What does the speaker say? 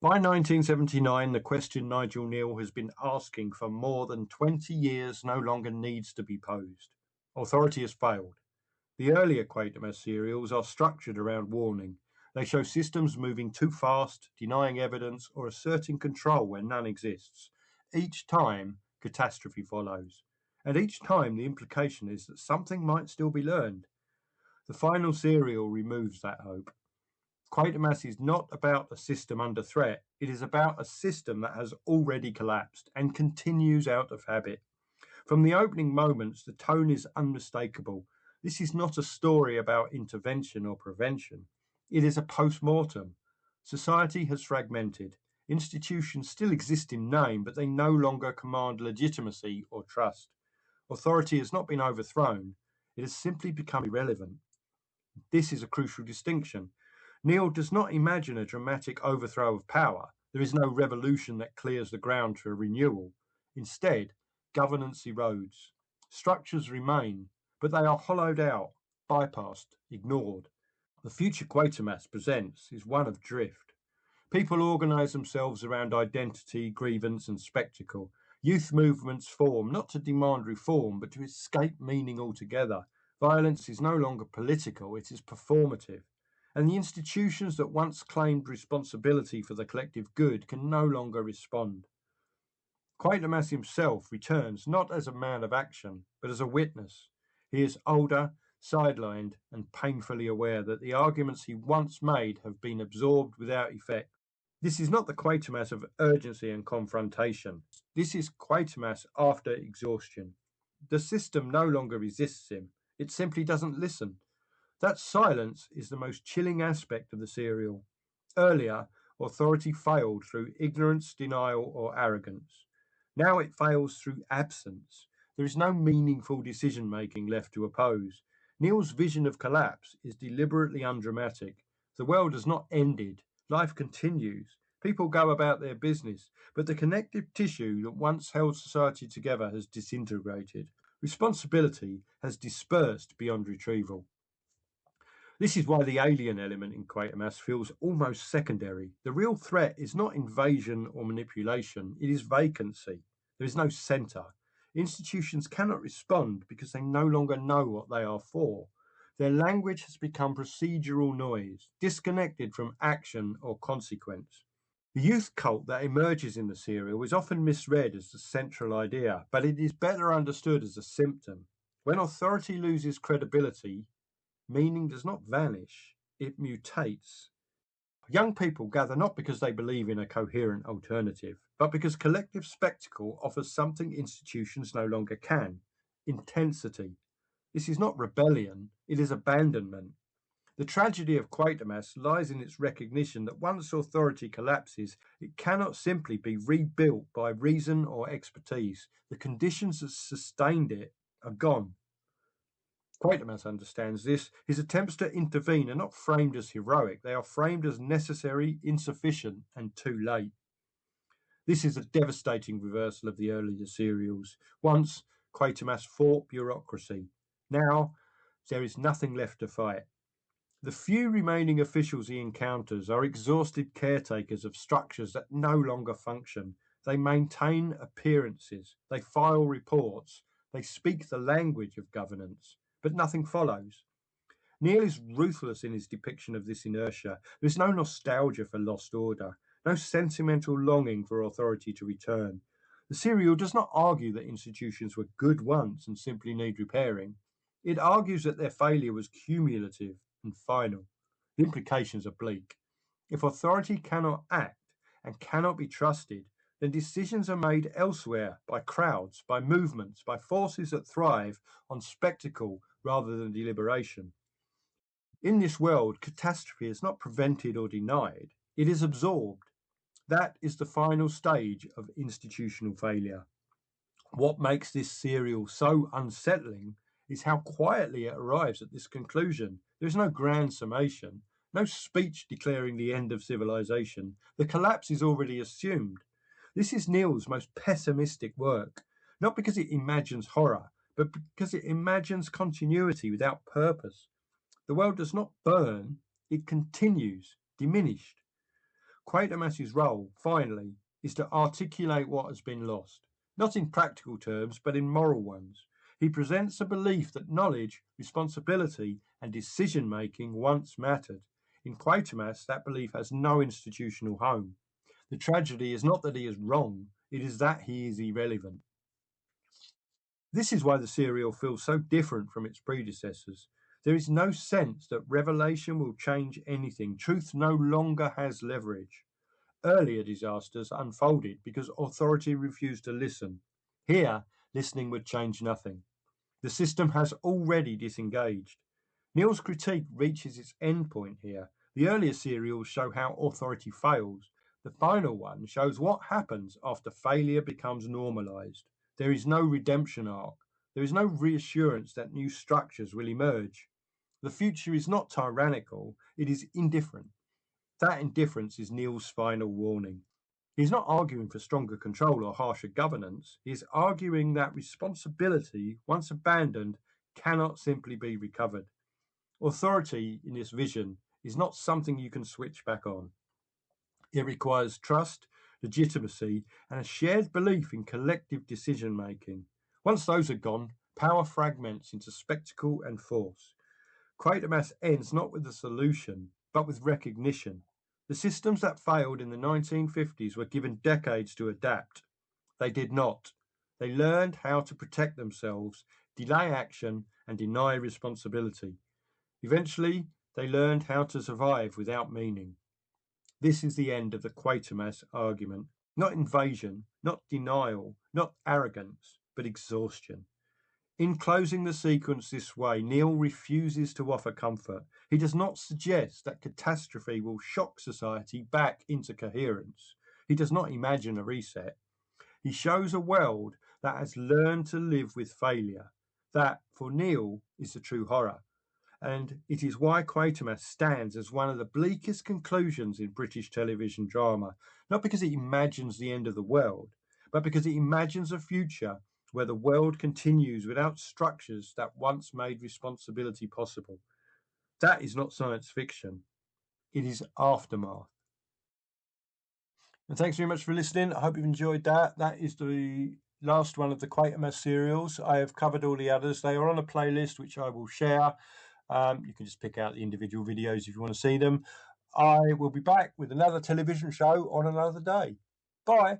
By 1979, the question Nigel Kneale has been asking for more than 20 years no longer needs to be posed. Authority has failed. The earlier Quatermass serials are structured around warning. They show systems moving too fast, denying evidence, or asserting control where none exists. Each time, catastrophe follows. And each time, the implication is that something might still be learned. The final serial removes that hope. Quatermass is not about a system under threat. It is about a system that has already collapsed and continues out of habit. From the opening moments, the tone is unmistakable. This is not a story about intervention or prevention. It is a post-mortem. Society has fragmented. Institutions still exist in name, but they no longer command legitimacy or trust. Authority has not been overthrown. It has simply become irrelevant. This is a crucial distinction. Kneale does not imagine a dramatic overthrow of power. There is no revolution that clears the ground for a renewal. Instead, governance erodes. Structures remain, but they are hollowed out, bypassed, ignored. The future Quatermass presents is one of drift. People organise themselves around identity, grievance and spectacle. Youth movements form not to demand reform, but to escape meaning altogether. Violence is no longer political, it is performative. And the institutions that once claimed responsibility for the collective good can no longer respond. Quatermass himself returns not as a man of action, but as a witness. He is older, sidelined, and painfully aware that the arguments he once made have been absorbed without effect. This is not the Quatermass of urgency and confrontation. This is Quatermass after exhaustion. The system no longer resists him. It simply doesn't listen. That silence is the most chilling aspect of the serial. Earlier, authority failed through ignorance, denial, or arrogance. Now it fails through absence. There is no meaningful decision-making left to oppose. Kneale's vision of collapse is deliberately undramatic. The world has not ended. Life continues. People go about their business, but the connective tissue that once held society together has disintegrated. Responsibility has dispersed beyond retrieval. This is why the alien element in Quatermass feels almost secondary. The real threat is not invasion or manipulation, it is vacancy. There is no centre. Institutions cannot respond because they no longer know what they are for. Their language has become procedural noise, disconnected from action or consequence. The youth cult that emerges in the serial is often misread as the central idea, but it is better understood as a symptom. When authority loses credibility, meaning does not vanish, it mutates. Young people gather not because they believe in a coherent alternative, but because collective spectacle offers something institutions no longer can: intensity. This is not rebellion, it is abandonment. The tragedy of Quatermass lies in its recognition that once authority collapses, it cannot simply be rebuilt by reason or expertise. The conditions that sustained it are gone. Quatermass understands this. His attempts to intervene are not framed as heroic. They are framed as necessary, insufficient, and too late. This is a devastating reversal of the earlier serials. Once, Quatermass fought bureaucracy. Now, there is nothing left to fight. The few remaining officials he encounters are exhausted caretakers of structures that no longer function. They maintain appearances. They file reports. They speak the language of governance. But nothing follows. Kneale is ruthless in his depiction of this inertia. There is no nostalgia for lost order, no sentimental longing for authority to return. The serial does not argue that institutions were good once and simply need repairing. It argues that their failure was cumulative and final. The implications are bleak. If authority cannot act and cannot be trusted, then decisions are made elsewhere by crowds, by movements, by forces that thrive on spectacle rather than deliberation. In this world, catastrophe is not prevented or denied, it is absorbed. That is the final stage of institutional failure. What makes this serial so unsettling is how quietly it arrives at this conclusion. There is no grand summation, no speech declaring the end of civilization. The collapse is already assumed. This is Kneale's most pessimistic work, not because it imagines horror, but because it imagines continuity without purpose. The world does not burn, it continues, diminished. Quatermass's role, finally, is to articulate what has been lost, not in practical terms, but in moral ones. He presents a belief that knowledge, responsibility, and decision making once mattered. In Quatermass, that belief has no institutional home. The tragedy is not that he is wrong, it is that he is irrelevant. This is why the serial feels so different from its predecessors. There is no sense that revelation will change anything. Truth no longer has leverage. Earlier disasters unfolded because authority refused to listen. Here, listening would change nothing. The system has already disengaged. Kneale's critique reaches its endpoint here. The earlier serials show how authority fails. The final one shows what happens after failure becomes normalized. There is no redemption arc. There is no reassurance that new structures will emerge. The future is not tyrannical, it is indifferent. That indifference is Kneale's final warning. He's not arguing for stronger control or harsher governance. He's arguing that responsibility, once abandoned, cannot simply be recovered. Authority in this vision is not something you can switch back on. It requires trust, legitimacy, and a shared belief in collective decision making. Once those are gone, power fragments into spectacle and force. Quatermass ends not with the solution, but with recognition. The systems that failed in the 1950s were given decades to adapt. They did not. They learned how to protect themselves, delay action, and deny responsibility. Eventually, they learned how to survive without meaning. This is the end of the Quatermass argument. Not invasion, not denial, not arrogance, but exhaustion. In closing the sequence this way, Kneale refuses to offer comfort. He does not suggest that catastrophe will shock society back into coherence. He does not imagine a reset. He shows a world that has learned to live with failure. That, for Kneale, is the true horror. And it is why Quatermass stands as one of the bleakest conclusions in British television drama, not because it imagines the end of the world, but because it imagines a future where the world continues without structures that once made responsibility possible. That is not science fiction. It is aftermath. And thanks very much for listening. I hope you've enjoyed that. That is the last one of the Quatermass serials. I have covered all the others. They are on a playlist, which I will share. You can just pick out the individual videos if you want to see them. I will be back with another television show on another day. Bye.